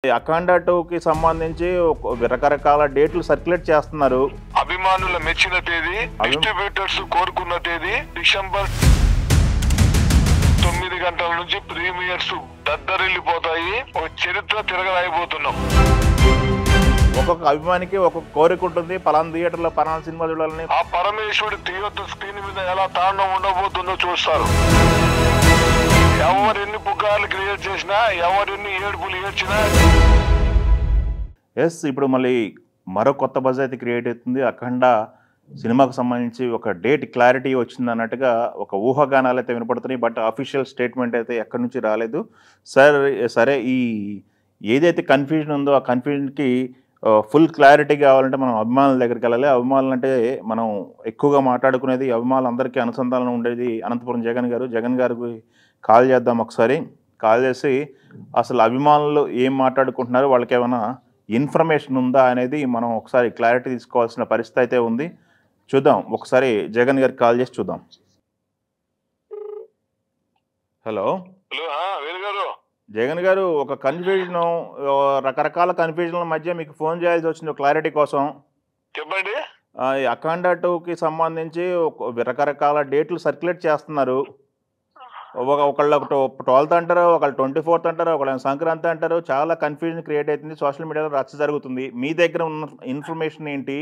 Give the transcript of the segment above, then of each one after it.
అఖండ 2కి సంబంధించి రకరకాల డేట్లు సర్క్యులేట్ చేస్తున్నారు. అభిమానుల మెచ్చిన తేదీ, డిస్ట్రిబ్యూటర్స్ కోరుకున్న తేదీ డిసెంబర్ 9 గంటల నుంచి ప్రీమియర్స్ దద్దరిల్లిపోతాయి. ఒక చరిత్ర తిరగరాయిపోతున్నాం. ఒక్కొక్క అభిమానికి ఒక్కొక్క కోరిక ఉంటుంది, పలానా థియేటర్లో పలానా సినిమా చూడాలని. ఆ పరమేశ్వరుడి థియేటర్ స్క్రీన్ మీద ఎలా తాండవం ఉండబోతుందో చూస్తారు. ఎవరెన్ని పుకార్లు క్రియేట్ చేసినా, ఎవరెన్ని ఏడుపులు ఏడ్చినా. ఇప్పుడు మళ్ళీ మరో కొత్త బజ్ అయితే క్రియేట్ అవుతుంది. అఖండ సినిమాకు సంబంధించి ఒక డేట్ క్లారిటీ వచ్చింది అన్నట్టుగా ఒక ఊహాగానాలు అయితే వినపడుతున్నాయి. బట్ అఫీషియల్ స్టేట్మెంట్ అయితే ఎక్కడి నుంచి రాలేదు. సరే ఈ ఏదైతే కన్ఫ్యూజన్ ఉందో ఆ కన్ఫ్యూజన్కి ఫుల్ క్లారిటీ కావాలంటే మనం అభిమానుల దగ్గరికి వెళ్ళాలి. అభిమానులు అంటే మనం ఎక్కువగా మాట్లాడుకునేది, అభిమానులందరికీ అనుసంధానం ఉండేది అనంతపురం జగన్ గారికి కాల్ చేద్దాం. ఒకసారి కాల్ చేసి అసలు అభిమానులు ఏం మాట్లాడుకుంటున్నారు, వాళ్ళకి ఏమైనా ఇన్ఫర్మేషన్ ఉందా అనేది మనం ఒకసారి క్లారిటీ తీసుకోవాల్సిన పరిస్థితి అయితే ఉంది. చూద్దాం, ఒకసారి జగన్ గారికి కాల్ చేసి చూద్దాం. హలో జగన్ గారు, ఒక కన్ఫ్యూజన్, రకరకాల కన్ఫ్యూజన్ల మధ్య మీకు ఫోన్ చేయాల్సి వచ్చింది క్లారిటీ కోసం. చెప్పండి. అఖండ 2కి సంబంధించి రకరకాల డేట్లు సర్క్యులేట్ చేస్తున్నారు. ఒకళ్ళు 12th అంటారు, ఒకళ్ళు 24th అంటారు, ఒకళ్ళు సంక్రాంతి అంటారు. చాలా కన్ఫ్యూజన్ క్రియేట్ అవుతుంది. సోషల్ మీడియాలో రచ్చ జరుగుతుంది. మీ దగ్గర ఉన్న ఇన్ఫర్మేషన్ ఏంటి?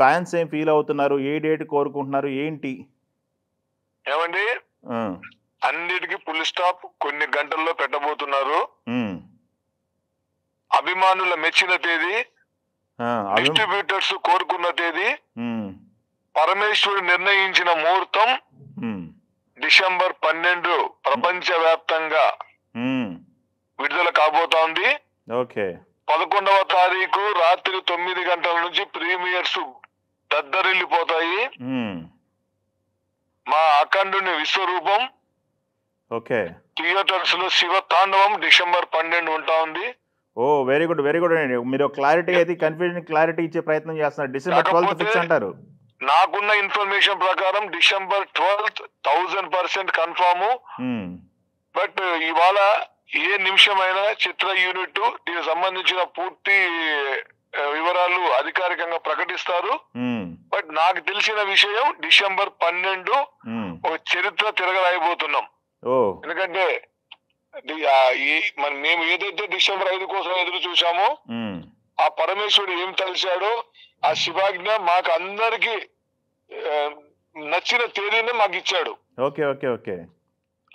ఫ్యాన్స్ ఏం ఫీల్ అవుతున్నారు? ఏ డేట్ కోరుకుంటున్నారు ఏంటి? ఏమండి, అన్నిటికీ ఫుల్ స్టాప్ కొన్ని గంటల్లో పెట్టబోతున్నారు. అభిమానుల మెచ్చిన తేదీ, డిస్ట్రిబ్యూటర్స్ కోరుకున్న తేదీ, పరమేశ్వరుడు నిర్ణయించిన ముహూర్తం డిసెంబర్ 12 ప్రపంచ వ్యాప్తంగా విడుదల కాబోతోంది. 11వ తారీఖు రాత్రి 9 గంటల నుంచి ప్రీమియర్స్ దద్దరిల్లిపోతాయి. మా అఖండుని విశ్వరూపం థియేటర్స్ లో శివ తాండవం డిసెంబర్ 12 ఉంటా ఉంది. వెరీ గుడ్ అండి. మీరు క్లారిటీ అయితే కన్ఫ్యూజన్ క్లారిటీ ఇచ్చే ప్రయత్నం చేస్తున్నారు. డిసెంబర్ 12 ఫిక్స్ అంటారు. నాకున్న ఇన్ఫర్మేషన్ ప్రకారం డిసెంబర్ 12 1000% కన్ఫర్మ్. బట్ ఇవాళ ఏ నిమిషమైనా చిత్ర యూనిట్ దీనికి సంబంధించిన పూర్తి వివరాలు అధికారికంగా ప్రకటిస్తారు. బట్ నాకు తెలిసిన విషయం డిసెంబర్ 12 ఒక చరిత్ర తిరగరాయిపోతున్నాం. ఎందుకంటే మేము ఏదైతే డిసెంబర్ 5 కోసం ఎదురు చూసామో, ఆ పరమేశ్వరుడు ఏం తలిచాడో ఆ శివాజ్ఞ మాకు అందరికి నచ్చిన తేదీని మాకు ఇచ్చాడు.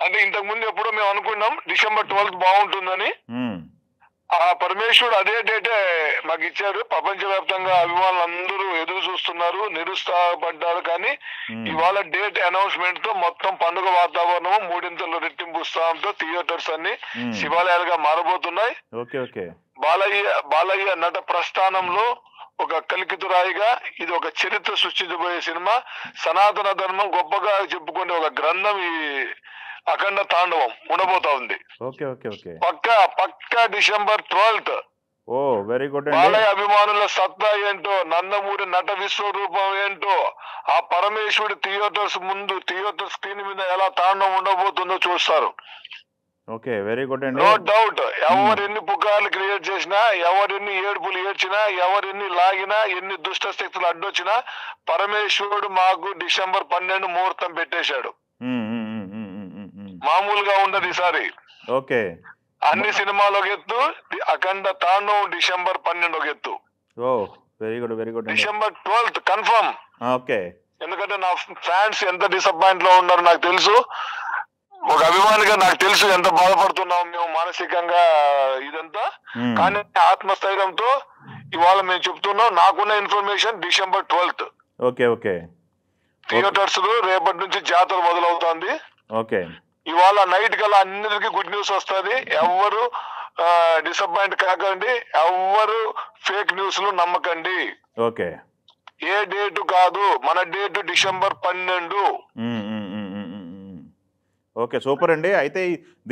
అంటే ఇంతకు ముందు ఎప్పుడో మేము అనుకున్నాం డిసెంబర్ 12 బాగుంటుందని. ఆ పరమేశ్వరుడు అదే డేటే మాకు ఇచ్చాడు. ప్రపంచవ్యాప్తంగా అభిమానులు అందరూ ఎదురు చూస్తున్నారు, నిరుత్సాహపడ్డారు. కానీ ఇవాళ డేట్ అనౌన్స్మెంట్ తో మొత్తం పండుగ వాతావరణం మూడింతలు రెట్టింపు ఉత్సాహంతో థియేటర్స్ అన్ని శివాలయాలుగా మారబోతున్నాయి. బాలయ్య నట ప్రస్థానంలో ఒక కలికితురాయిగా ఇది ఒక చరిత్ర సృష్టించబోయే సినిమా. సనాతన ధర్మం గొప్పగా చెప్పుకునే ఒక గ్రంథం ఈ అఖండ తాండవం ఉండబోతా ఉంది. పక్కా డిసెంబర్ 12. Very good. బాలయ్య అభిమానుల సత్తా ఏంటో, నందమూరి నట విశ్వరూపం ఏంటో, ఆ పరమేశ్వరుడి థియేటర్ స్క్రీన్ మీద ఎలా తాండవం ఉండబోతుందో చూస్తారు. వెరీ గుడ్ అండి. No doubt. ఎవరెన్ని పుకార్లు క్రియేట్ చేసినా, ఎవరెన్ని ఏడుపులు ఏడ్చినా, ఎవరెన్ని లాగినా, ఎన్ని దుష్ట శక్తులు అడ్డొచ్చినా పరమేశ్వరుడు మాకు డిసెంబర్ 12 ముహూర్తం పెట్టేశాడు. మామూలుగా ఉండదు ఈసారి. అన్ని సినిమాలు ఒక ఎత్తు, అఖండ తాండవం డిసెంబర్ 12 ఒక ఎత్తు. Very good. December 12 confirm. ఎందుకంటే నా ఫ్యాన్స్ ఎంత డిసప్పాయింట్ లో ఉన్నారు నాకు తెలుసు. ఒక అభిమానిగా నాకు తెలుసు ఎంత బాధపడుతున్నాం మేము మానసికంగా ఇదంతా. కానీ ఆత్మస్థైర్యంతో ఇవాళ మేము చెప్తున్నాం. నాకున్న ఇన్ఫర్మేషన్ డిసెంబర్ 12. థియేటర్స్ రేపటి నుంచి జాతర మొదలవుతుంది. ఇవాళ నైట్ కల్లా అన్నిటికీ గుడ్ న్యూస్ వస్తుంది. ఎవరు డిసప్పాయింట్ కాకండి, ఎవరు ఫేక్ న్యూస్ లు నమ్మకండి. ఏ డేటు కాదు, మన డేటు డిసెంబర్ 12. సూపర్ అండి. అయితే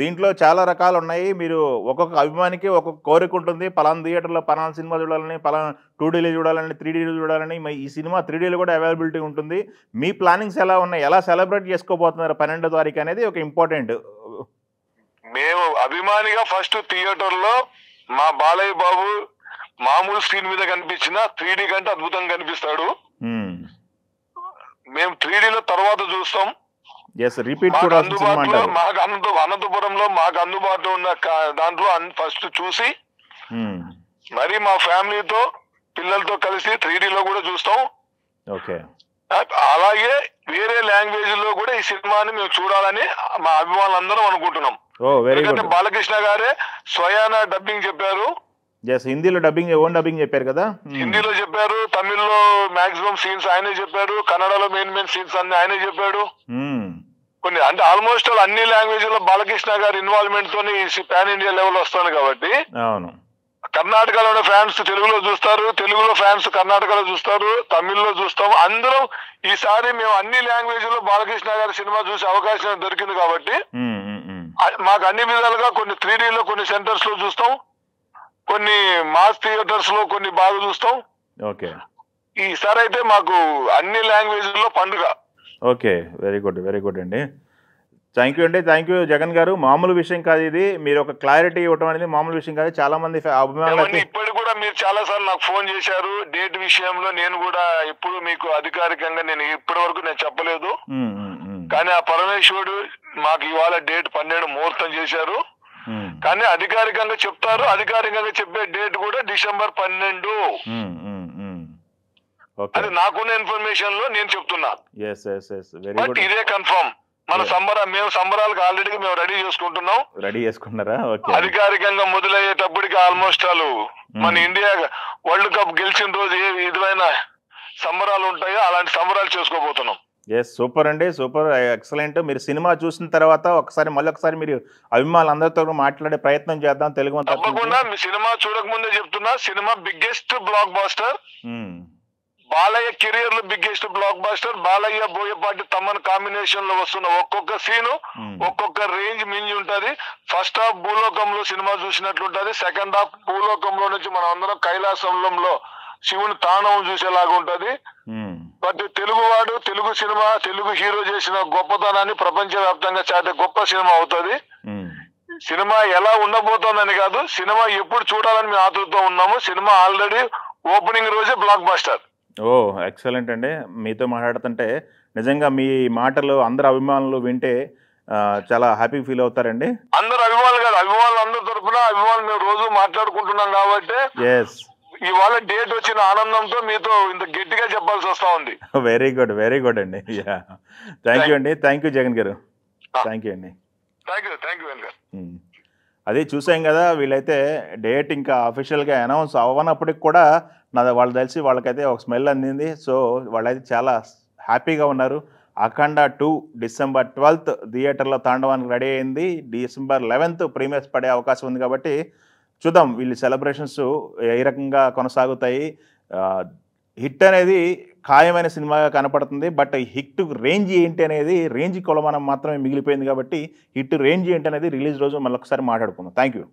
దీంట్లో చాలా రకాలు ఉన్నాయి. మీరు ఒక్కొక్క అభిమానికి ఒక్కొక్క కోరిక ఉంటుంది. పలానా థియేటర్లో పలానా సినిమా చూడాలని, పలానా 2Dలో చూడాలని, 3Dలో చూడాలని. ఈ సినిమా 3Dలో కూడా అవైలబిలిటీ ఉంటుంది. మీ ప్లానింగ్స్ ఎలా ఉన్నాయి, ఎలా సెలబ్రేట్ చేసుకోబోతున్నారు 12వ తారీఖు అనేది ఒక ఇంపార్టెంట్. మేము అభిమానిగా ఫస్ట్ థియేటర్ లో మా బాలయ్య బాబు మామూలు స్క్రీన్ మీద కనిపించిన 3D కంటే అద్భుతంగా కనిపిస్తాడు. మేము 3Dలో తర్వాత చూస్తాం. అనంతపురంలో మాకు అందుబాటులో ఉన్న దాంట్లో ఫస్ట్ చూసి మరి మా ఫ్యామిలీతో పిల్లలతో కలిసి 3Dలో కూడా చూస్తాం. అలాగే వేరే లాంగ్వేజ్ లో కూడా ఈ సినిమాని మేము చూడాలని మా అభిమానులందరం అనుకుంటున్నాం. ఎందుకంటే బాలకృష్ణ గారే స్వయాన డబ్బింగ్ చెప్పారు. హిందీలో ఓన్ డబ్బింగ్ చెప్పారు కదా, హిందీలో చెప్పారు, తమిళ్లో మాక్సిమం సీన్స్ ఆయనే చెప్పారు, కన్నడలో మెయిన్ సీన్స్ అన్ని ఆయనే చెప్పాడు. కొన్ని అంటే ఆల్మోస్ట్ అన్ని లాంగ్వేజ్ లో బాలకృష్ణ గారి ఇన్వాల్వ్మెంట్ తోని పాన్ ఇండియా లెవెల్ వస్తుంది కాబట్టి కర్ణాటకలో ఉన్న ఫ్యాన్స్ తెలుగులో చూస్తారు, తెలుగులో ఫ్యాన్స్ కర్ణాటకలో చూస్తారు, తమిళ్లో చూస్తాం. అందరం ఈసారి మేము అన్ని లాంగ్వేజ్ లో బాలకృష్ణ గారి సినిమా చూసే అవకాశం దొరికింది కాబట్టి మాకు అన్ని విధాలుగా కొన్ని 3Dలో కొన్ని సెంటర్స్ లో చూస్తాం, కొన్ని మాస్ థియేటర్స్ లో కొన్ని బాగా చూస్తాం. ఈసారి అయితే మాకు అన్ని లాంగ్వేజ్ లో పండుగ. వెరీ గుడ్ అండి. థ్యాంక్ యూ జగన్ గారు. మామూలు విషయం కాదు ఇది, మీరు ఒక క్లారిటీ ఇవ్వడం అనేది మామూలు విషయం కాదు. చాలా మంది అభిమానులు ఇప్పటి కూడా మీరు చాలా సార్లు నాకు ఫోన్ చేశారు డేట్ విషయంలో. నేను కూడా ఎప్పుడు మీకు అధికారికంగా నేను ఇప్పటి వరకు నేను చెప్పలేదు, కానీ ఆ పరమేశ్వరుడు మాకు ఇవాళ డేట్ 12 ముహూర్తం చేశారు. కానీ అధికారికంగా చెప్తారు, అధికారికంగా చెప్పే డేట్ కూడా డిసెంబర్ 12. అది నాకున్న ఇన్ఫర్మేషన్ లో నేను చెప్తున్నా. బట్ ఇదే కన్ఫర్మ్. మన మేము సంబరాలకు ఆల్రెడీ మేము రెడీ చేసుకుంటున్నారా? అధికారికంగా మొదలయ్యేటప్పటికి ఆల్మోస్ట్ వాళ్ళు మన ఇండియా వరల్డ్ కప్ గెలిచిన రోజు ఏ విధమైన సంబరాలు ఉంటాయో అలాంటి సంబరాలు చేసుకోబోతున్నాం. సూపర్ అండి, సూపర్, ఎక్సలెంట్. మీరు సినిమా చూసిన తర్వాత మళ్ళొకసారి మీరు అభిమానులందరితో మాట్లాడే ప్రయత్నం చేద్దాం తెలుగు. తప్పకుండా మీ సినిమా చూడకముందే చెప్తున్నా, cinema biggest blockbuster, Balayya career లో biggest blockbuster. Balayya Boyapati Thaman combination లో వస్తున్న ఒక్కొక్క సీను ఒక్కొక్క రేంజ్ మించి ఉంటది. ఫస్ట్ హాఫ్ భూలోకంలో సినిమా చూసినట్లుంటది, సెకండ్ హాఫ్ భూలోకంలో నుంచి మనం అందరం కైలాసంలో శివుని తాండవం చూసేలాగా ఉంటది. బట్ తెలుగువాడు తెలుగు సినిమా తెలుగు హీరో చేసిన గొప్పతనాన్ని ప్రపంచ వ్యాప్తంగా చాటే గొప్ప సినిమా అవుతుంది. సినిమా ఎలా ఉండబోతోందని కాదు, సినిమా ఎప్పుడు చూడాలని మేము ఆతృతతో ఉన్నాము. సినిమా ఆల్రెడీ ఓపెనింగ్ రోజే బ్లాక్ బాస్టర్. ఎక్సలెంట్ అండి. మీతో మాట్లాడుతుంటే నిజంగా మీ మాటలు అందరు అభిమానులు వింటే చాలా హ్యాపీ ఫీల్ అవుతారండి. అందరు అభిమానులు కాదు, అభిమానులు అందరి తరఫున అభిమానులు మేము రోజు మాట్లాడుకుంటున్నాం కాబట్టి ఇవాళ డేట్ వచ్చిన ఆనందంతో మీతో ఇంత గట్టిగా చెప్పాల్సి వస్తా ఉంది. వెరీ గుడ్ అండి. థ్యాంక్ యూ జగన్ గారు. థ్యాంక్ యూ అండి. అది చూసాం కదా, వీళ్ళైతే డేట్ ఇంకా అఫీషియల్గా అనౌన్స్ అవ్వనప్పటికి కూడా వాళ్ళు తెలిసి వాళ్ళకైతే ఒక స్మెల్ అందింది. సో వాళ్ళైతే చాలా హ్యాపీగా ఉన్నారు. అఖండ 2 డిసెంబర్ 12 థియేటర్లో తాండవానికి రెడీ అయింది. డిసెంబర్ 11 ప్రీమియర్స్ పడే అవకాశం ఉంది కాబట్టి చూద్దాం వీళ్ళు సెలబ్రేషన్స్ ఏ రకంగా కొనసాగుతాయి. హిట్ అనేది ఖాయమైన సినిమాగా కనపడుతుంది. బట్ హిట్ రేంజ్ ఏంటి అనేది రేంజ్ కొలమానం మాత్రమే మిగిలిపోయింది కాబట్టి హిట్ రేంజ్ ఏంటి అనేది రిలీజ్ రోజు మళ్ళొకసారి మాట్లాడుకుందాం. Thank you.